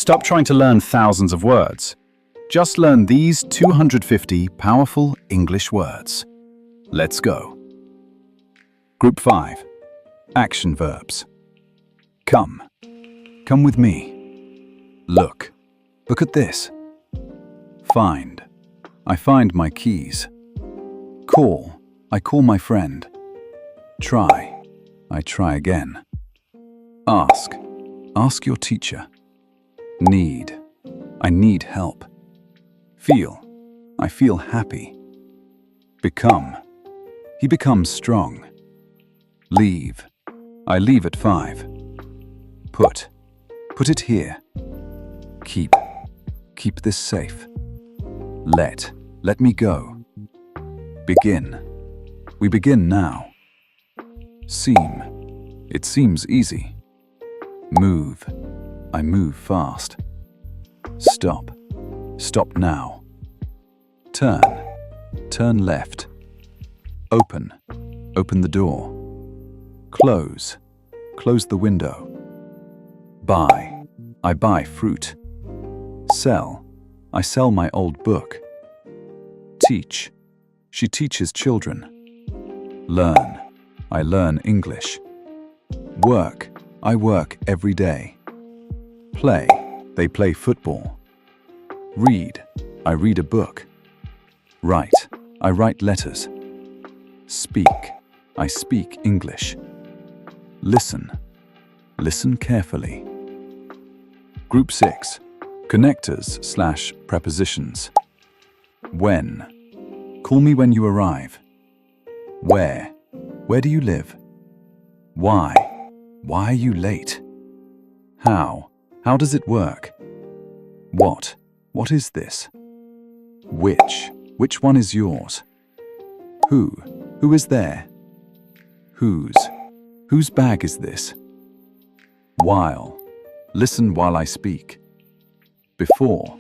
Stop trying to learn thousands of words. Just learn these 250 powerful English words. Let's go. Group 5. Action verbs. Come. Come with me. Look. Look at this. Find. I find my keys. Call. I call my friend. Try. I try again. Ask. Ask your teacher. Need. I need help. Feel. I feel happy. Become. He becomes strong. Leave. I leave at 5. Put. Put it here. Keep. Keep this safe. Let. Let me go. Begin. We begin now. Seem. It seems easy. Move. I move fast. Stop. Stop now. Turn. Turn left. Open. Open the door. Close. Close the window. Buy. I buy fruit. Sell. I sell my old book. Teach. She teaches children. Learn. I learn English. Work. I work every day. Play. They play football. Read. I read a book. Write. I write letters. Speak. I speak English. Listen. Listen carefully. Group 6. Connectors/prepositions. When. Call me when you arrive. Where. Where do you live? Why. Why are you late? How. How does it work? What. What is this? Which. Which one is yours? Who. Who is there? Whose. Whose bag is this? While. Listen while I speak. Before.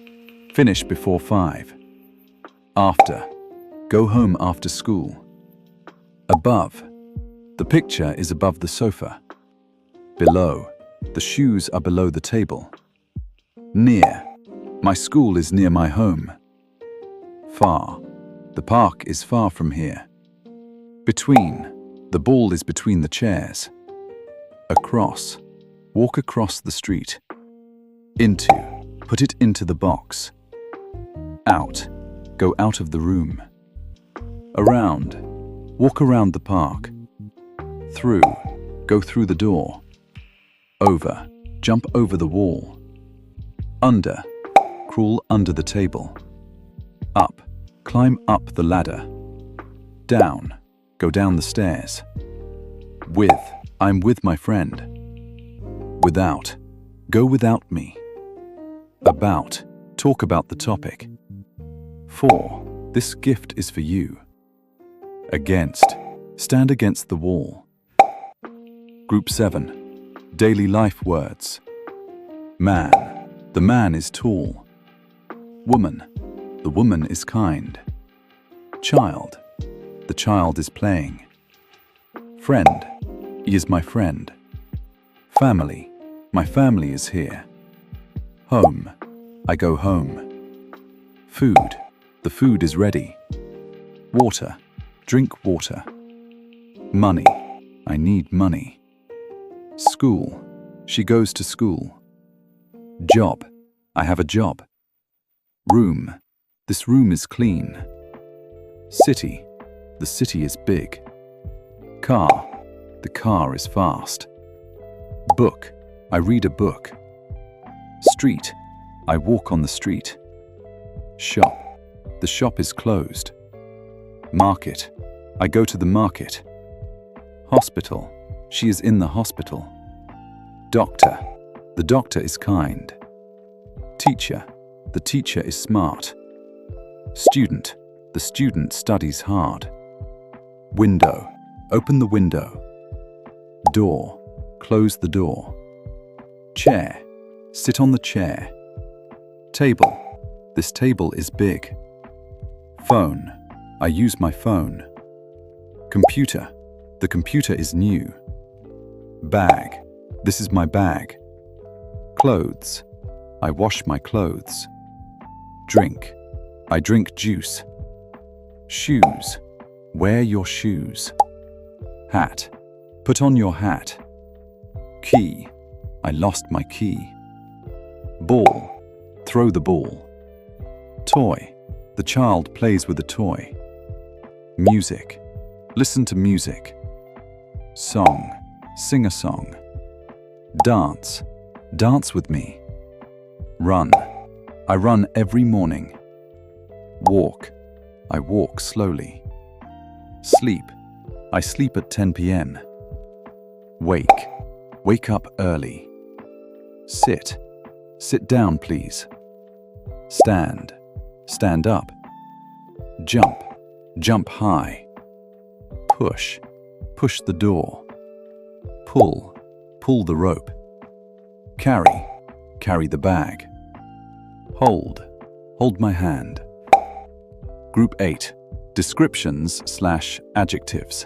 Finish before 5. After. Go home after school. Above. The picture is above the sofa. Below. The shoes are below the table. Near. My school is near my home. Far. The park is far from here. Between. The ball is between the chairs. Across. Walk across the street. Into. Put it into the box. Out. Go out of the room. Around. Walk around the park. Through. Go through the door. Over. Jump over the wall. Under. Crawl under the table. Up. Climb up the ladder. Down. Go down the stairs. With. I'm with my friend. Without. Go without me. About. Talk about the topic. For. This gift is for you. Against. Stand against the wall. Group 7. Daily life words. Man. The man is tall. Woman. The woman is kind. Child. The child is playing. Friend. He is my friend. Family. My family is here. Home. I go home. Food. The food is ready. Water. Drink water. Money. I need money. School. She goes to school. Job. I have a job. Room. This room is clean. City. The city is big. Car. The car is fast. Book. I read a book. Street. I walk on the street. Shop. The shop is closed. Market. I go to the market. Hospital. She is in the hospital. Doctor. The doctor is kind. Teacher. The teacher is smart. Student. The student studies hard. Window. Open the window. Door. Close the door. Chair. Sit on the chair. Table. This table is big. Phone. I use my phone. Computer. The computer is new. Bag. This is my bag. Clothes. I wash my clothes. Drink. I drink juice. Shoes. Wear your shoes. Hat. Put on your hat. Key. I lost my key. Ball. Throw the ball. Toy. The child plays with a toy. Music. Listen to music. Song. Sing a song. Dance. Dance with me. Run. I run every morning. Walk. I walk slowly. Sleep. I sleep at 10 p.m. Wake. Wake up early. Sit. Sit down, please. Stand. Stand up. Jump. Jump high. Push. Push the door. Pull. Pull the rope. Carry. Carry the bag. Hold. Hold my hand. Group 8. Descriptions/adjectives.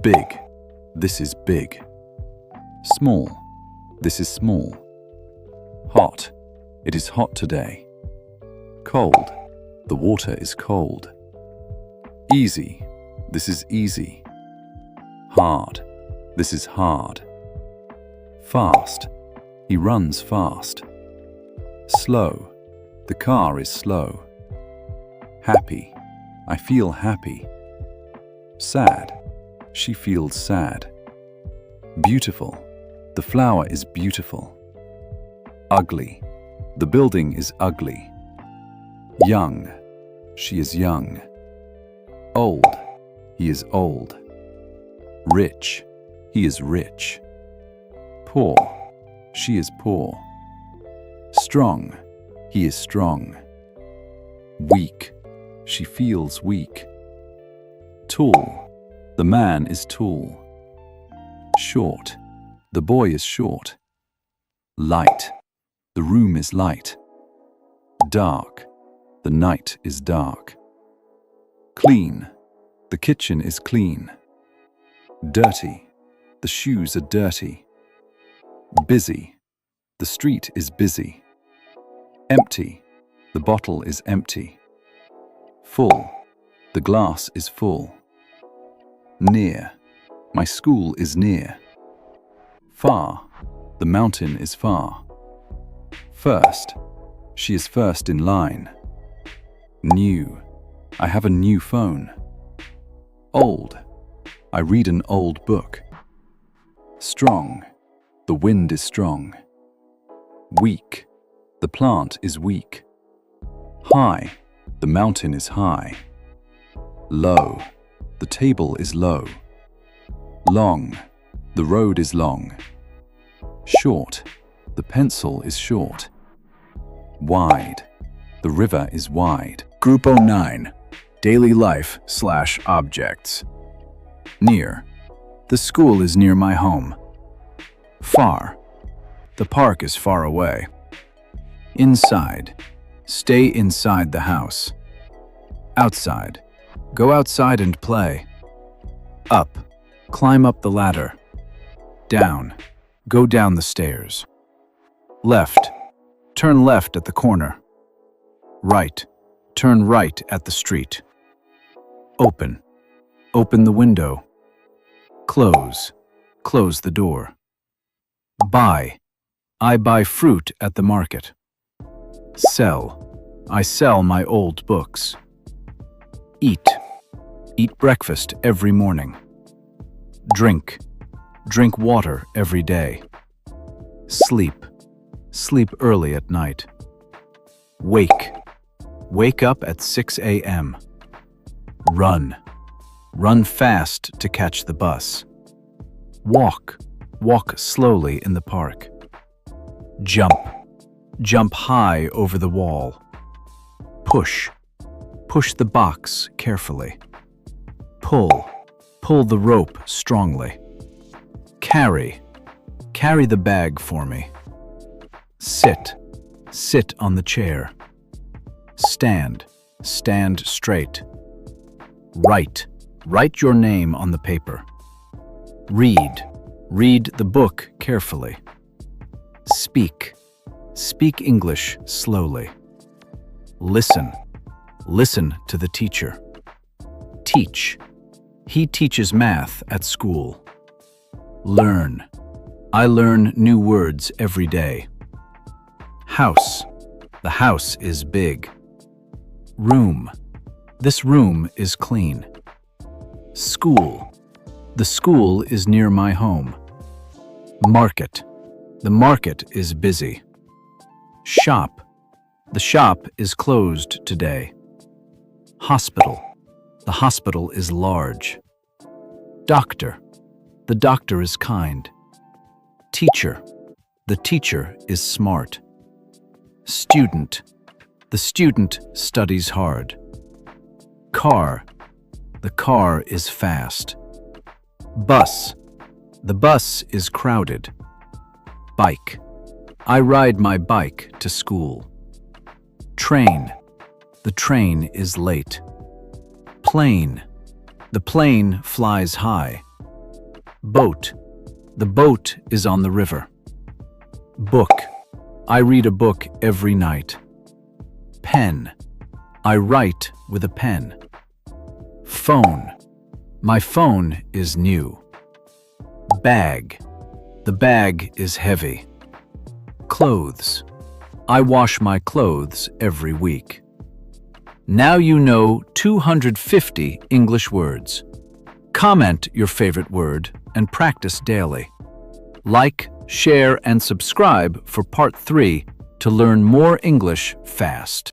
Big. This is big. Small. This is small. Hot. It is hot today. Cold. The water is cold. Easy. This is easy. Hard. This is hard. Fast. He runs fast. Slow. The car is slow. Happy. I feel happy. Sad. She feels sad. Beautiful. The flower is beautiful. Ugly. The building is ugly. Young. She is young. Old. He is old. Rich. He is rich. Poor. She is poor. Strong. He is strong. Weak. She feels weak. Tall. The man is tall. Short. The boy is short. Light. The room is light. Dark. The night is dark. Clean. The kitchen is clean. Dirty. The shoes are dirty. Busy. The street is busy. Empty. The bottle is empty. Full. The glass is full. Near. My school is near. Far. The mountain is far. First. She is first in line. New. I have a new phone. Old. I read an old book. Strong. The wind is strong. Weak. The plant is weak. High. The mountain is high. Low. The table is low. Long. The road is long. Short. The pencil is short. Wide. The river is wide. Group 09. Daily life/objects. Near. The school is near my home. Far. The park is far away. Inside. Stay inside the house. Outside. Go outside and play. Up. Climb up the ladder. Down. Go down the stairs. Left. Turn left at the corner. Right. Turn right at the street. Open. Open the window. Close. Close the door. Buy. I buy fruit at the market. Sell. I sell my old books. Eat. Eat breakfast every morning. Drink. Drink water every day. Sleep. Sleep early at night. Wake. Wake up at 6 a.m. Run. Run fast to catch the bus. Walk. Walk slowly in the park. Jump. Jump high over the wall. Push. Push the box carefully. Pull. Pull the rope strongly. Carry. Carry the bag for me. Sit. Sit on the chair. Stand. Stand straight. Write. Write your name on the paper. Read. Read the book carefully. Speak. Speak English slowly. Listen. Listen to the teacher. Teach. He teaches math at school. Learn. I learn new words every day. House. The house is big. Room. This room is clean. School. The school is near my home. Market. The market is busy. Shop. The shop is closed today. Hospital. The hospital is large. Doctor. The doctor is kind. Teacher. The teacher is smart. Student. The student studies hard. Car. The car is fast. Bus. The bus is crowded. Bike. I ride my bike to school. Train. The train is late. Plane. The plane flies high. Boat. The boat is on the river. Book. I read a book every night. Pen. I write with a pen. Phone. My phone is new. Bag. The bag is heavy. Clothes. I wash my clothes every week. Now you know 250 English words. Comment your favorite word and practice daily. Like, share, and subscribe for part 3 to learn more English fast.